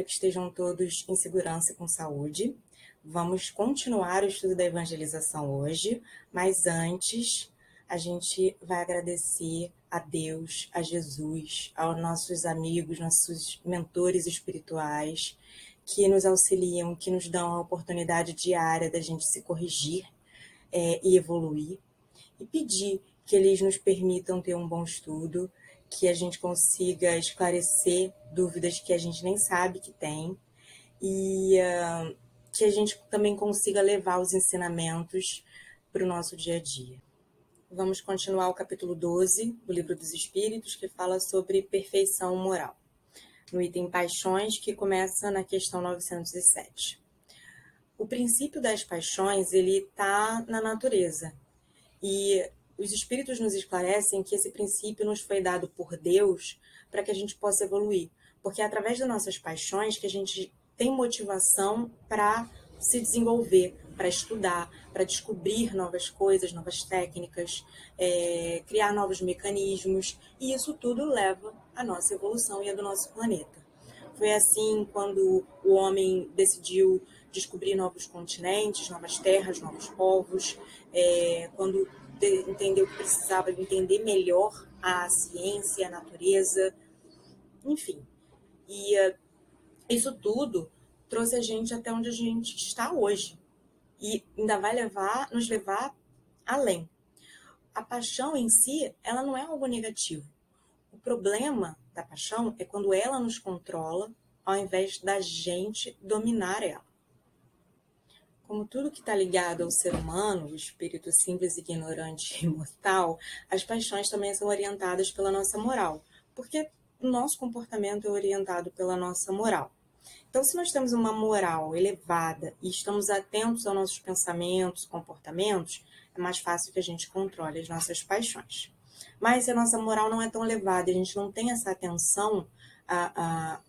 espero que estejam todos em segurança e com saúde. Vamos continuar o estudo da evangelização hoje, mas antes a gente vai agradecer a Deus, a Jesus, aos nossos amigos, nossos mentores espirituais, que nos auxiliam, que nos dão a oportunidade diária da gente se corrigir e evoluir, e pedir que eles nos permitam ter um bom estudo, que a gente consiga esclarecer dúvidas que a gente nem sabe que tem, e que a gente também consiga levar os ensinamentos para o nosso dia a dia. Vamos continuar o capítulo 12 do Livro dos Espíritos, que fala sobre perfeição moral, no item Paixões, que começa na questão 907. O princípio das paixões, ele está na natureza, e os Espíritos nos esclarecem que esse princípio nos foi dado por Deus para que a gente possa evoluir, porque é através das nossas paixões que a gente tem motivação para se desenvolver, para estudar, para descobrir novas coisas, novas técnicas, criar novos mecanismos, e isso tudo leva à nossa evolução e à do nosso planeta. Foi assim quando o homem decidiu descobrir novos continentes, novas terras, novos povos, quando entendeu que precisava entender melhor a ciência, a natureza, enfim. E isso tudo trouxe a gente até onde a gente está hoje. E ainda vai nos levar além. A paixão em si, ela não é algo negativo. O problema da paixão é quando ela nos controla, ao invés da gente dominar ela. Como tudo que está ligado ao ser humano, o espírito simples, ignorante e imortal, as paixões também são orientadas pela nossa moral, porque o nosso comportamento é orientado pela nossa moral. Então, se nós temos uma moral elevada e estamos atentos aos nossos pensamentos, comportamentos, é mais fácil que a gente controle as nossas paixões. Mas se a nossa moral não é tão elevada, a gente não tem essa atenção à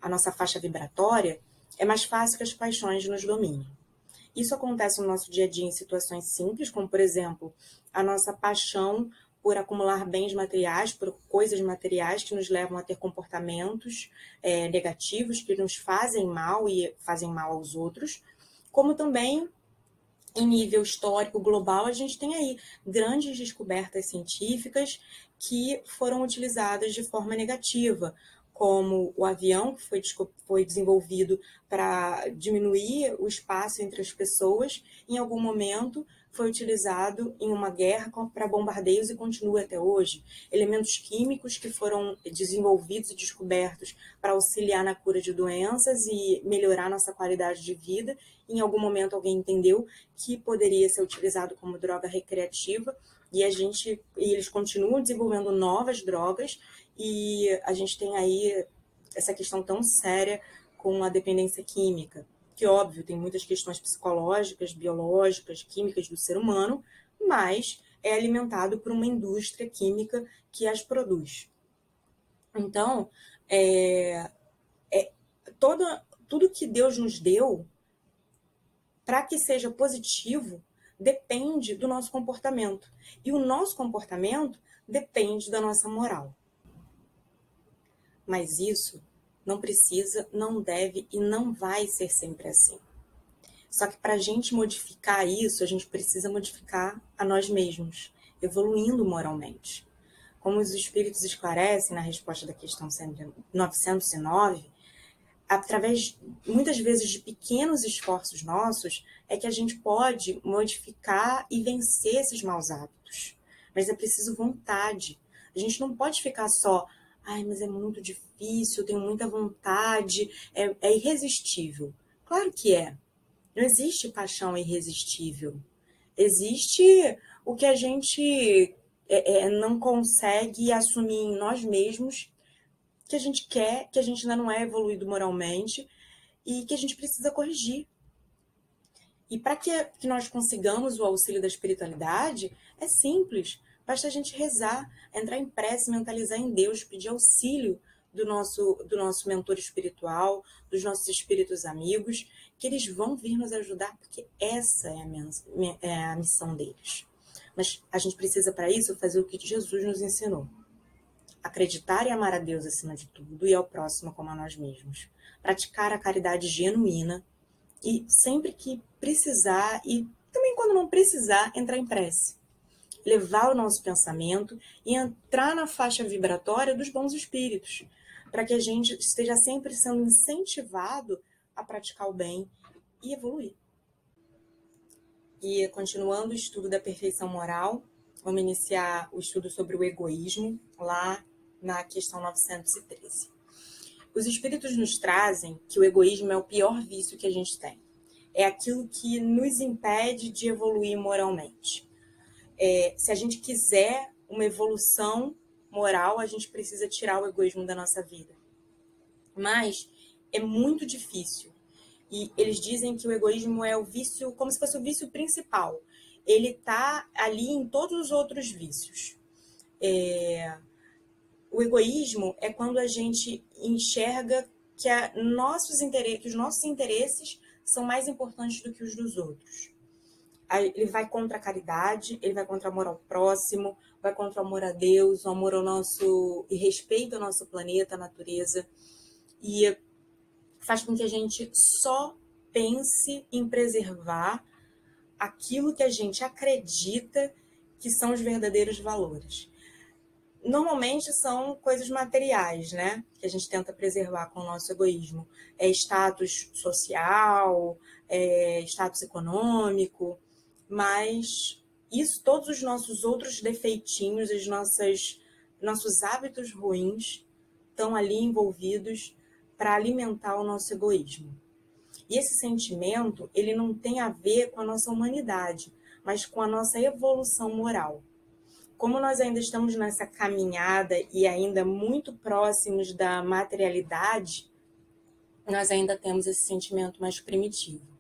nossa faixa vibratória, é mais fácil que as paixões nos dominem. Isso acontece no nosso dia a dia em situações simples, como, por exemplo, a nossa paixão por acumular bens materiais, por coisas materiais que nos levam a ter comportamentos negativos, que nos fazem mal e fazem mal aos outros, como também, em nível histórico global, a gente tem aí grandes descobertas científicas que foram utilizadas de forma negativa, como o avião, que foi desenvolvido para diminuir o espaço entre as pessoas, em algum momento foi utilizado em uma guerra para bombardeios e continua até hoje. Elementos químicos que foram desenvolvidos e descobertos para auxiliar na cura de doenças e melhorar nossa qualidade de vida. Em algum momento alguém entendeu que poderia ser utilizado como droga recreativa, e eles continuam desenvolvendo novas drogas, e a gente tem aí essa questão tão séria com a dependência química, que, óbvio, tem muitas questões psicológicas, biológicas, químicas do ser humano, mas é alimentado por uma indústria química que as produz. Então, tudo que Deus nos deu, para que seja positivo, depende do nosso comportamento. E o nosso comportamento depende da nossa moral. Mas isso não precisa, não deve e não vai ser sempre assim. Só que para a gente modificar isso, a gente precisa modificar a nós mesmos, evoluindo moralmente. Como os espíritos esclarecem na resposta da questão 909, através, muitas vezes, de pequenos esforços nossos, é que a gente pode modificar e vencer esses maus hábitos. Mas é preciso vontade. A gente não pode ficar só, mas é muito difícil, eu tenho muita vontade, é irresistível. Claro que é. Não existe paixão irresistível. Existe o que a gente não consegue assumir em nós mesmos, que a gente quer, que a gente ainda não é evoluído moralmente e que a gente precisa corrigir. E para que nós consigamos o auxílio da espiritualidade, é simples. Basta a gente rezar, entrar em prece, mentalizar em Deus, pedir auxílio do nosso mentor espiritual, dos nossos espíritos amigos, que eles vão vir nos ajudar, porque essa é a missão deles. Mas a gente precisa, para isso, fazer o que Jesus nos ensinou. acreditar e amar a Deus acima de tudo e ao próximo como a nós mesmos. Praticar a caridade genuína e sempre que precisar e também quando não precisar, entrar em prece. Levar o nosso pensamento e entrar na faixa vibratória dos bons espíritos, para que a gente esteja sempre sendo incentivado a praticar o bem e evoluir. E continuando o estudo da perfeição moral, vamos iniciar o estudo sobre o egoísmo, lá na questão 913. Os espíritos nos trazem que o egoísmo é o pior vício que a gente tem. É aquilo que nos impede de evoluir moralmente. Se a gente quiser uma evolução moral, a gente precisa tirar o egoísmo da nossa vida. Mas é muito difícil. E eles dizem que o egoísmo é o vício, como se fosse o vício principal. Ele está ali em todos os outros vícios. O egoísmo é quando a gente enxerga que os nossos interesses são mais importantes do que os dos outros. Ele vai contra a caridade, ele vai contra o amor ao próximo, vai contra o amor a Deus, o amor ao nosso e respeito ao nosso planeta, à natureza, e faz com que a gente só pense em preservar aquilo que a gente acredita que são os verdadeiros valores. Normalmente são coisas materiais, né? Que a gente tenta preservar com o nosso egoísmo. Status social, status econômico, mas isso, todos os nossos outros defeitinhos, nossos hábitos ruins estão ali envolvidos para alimentar o nosso egoísmo. E esse sentimento, ele não tem a ver com a nossa humanidade, mas com a nossa evolução moral. Como nós ainda estamos nessa caminhada e ainda muito próximos da materialidade, nós ainda temos esse sentimento mais primitivo.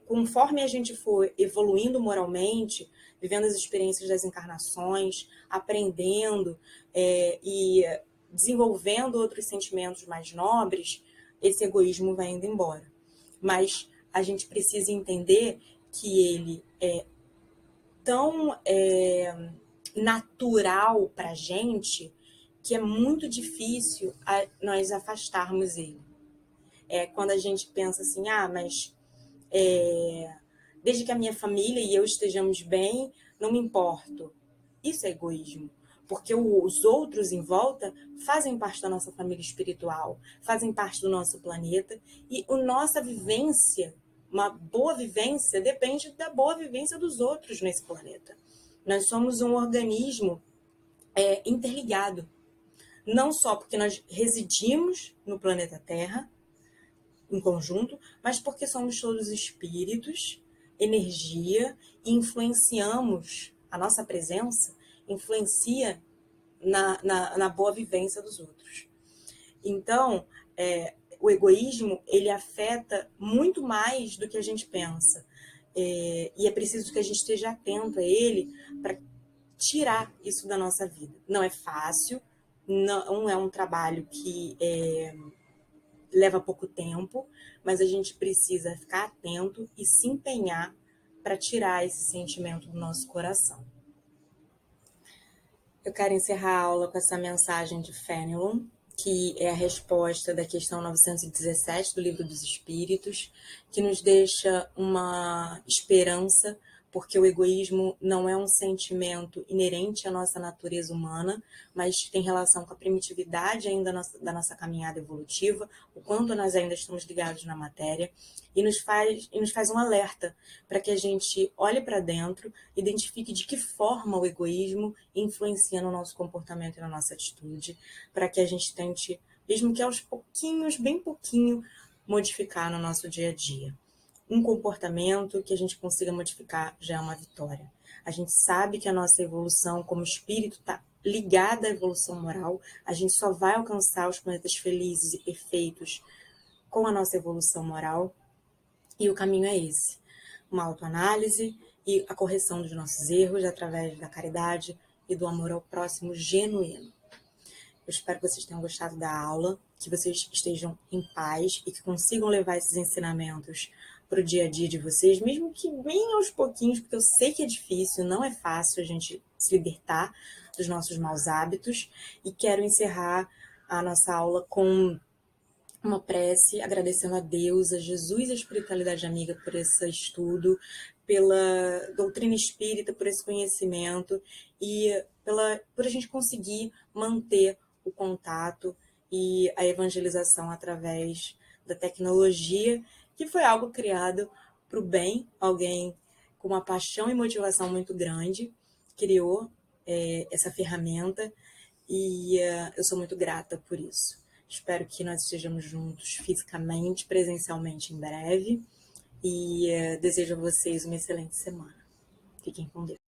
Conforme a gente for evoluindo moralmente, vivendo as experiências das encarnações, aprendendo e desenvolvendo outros sentimentos mais nobres, esse egoísmo vai indo embora. Mas a gente precisa entender que ele é tão natural para a gente que é muito difícil nós afastarmos ele. Quando a gente pensa assim, mas desde que a minha família e eu estejamos bem, não me importo. Isso é egoísmo, porque os outros em volta fazem parte da nossa família espiritual, fazem parte do nosso planeta, e a nossa vivência, uma boa vivência, depende da boa vivência dos outros nesse planeta. Nós somos um organismo interligado, não só porque nós residimos no planeta Terra, em conjunto, mas porque somos todos espíritos, energia, e influenciamos, a nossa presença influencia na boa vivência dos outros. Então, o egoísmo, ele afeta muito mais do que a gente pensa. E é preciso que a gente esteja atento a ele para tirar isso da nossa vida. Não é fácil, não é um trabalho que leva pouco tempo, mas a gente precisa ficar atento e se empenhar para tirar esse sentimento do nosso coração. Eu quero encerrar a aula com essa mensagem de Fenelon, que é a resposta da questão 917 do Livro dos Espíritos, que nos deixa uma esperança, porque o egoísmo não é um sentimento inerente à nossa natureza humana, mas tem relação com a primitividade ainda da nossa caminhada evolutiva, o quanto nós ainda estamos ligados na matéria, e nos faz um alerta para que a gente olhe para dentro, identifique de que forma o egoísmo influencia no nosso comportamento e na nossa atitude, para que a gente tente, mesmo que aos pouquinhos, bem pouquinho, modificar no nosso dia a dia. Um comportamento que a gente consiga modificar já é uma vitória. A gente sabe que a nossa evolução como espírito está ligada à evolução moral. A gente só vai alcançar os planetas felizes e perfeitos com a nossa evolução moral. E o caminho é esse. Uma autoanálise e a correção dos nossos erros através da caridade e do amor ao próximo genuíno. Eu espero que vocês tenham gostado da aula, que vocês estejam em paz e que consigam levar esses ensinamentos para o dia a dia de vocês, mesmo que bem aos pouquinhos, porque eu sei que é difícil, não é fácil a gente se libertar, dos nossos maus hábitos. E quero encerrar a nossa aula com uma prece, agradecendo a Deus, a Jesus e a espiritualidade amiga por esse estudo, pela doutrina espírita, por esse conhecimento e por a gente conseguir manter o contato e a evangelização através da tecnologia, que foi algo criado para o bem, alguém com uma paixão e motivação muito grande criou essa ferramenta e eu sou muito grata por isso. Espero que nós estejamos juntos fisicamente, presencialmente em breve. E desejo a vocês uma excelente semana. Fiquem com Deus.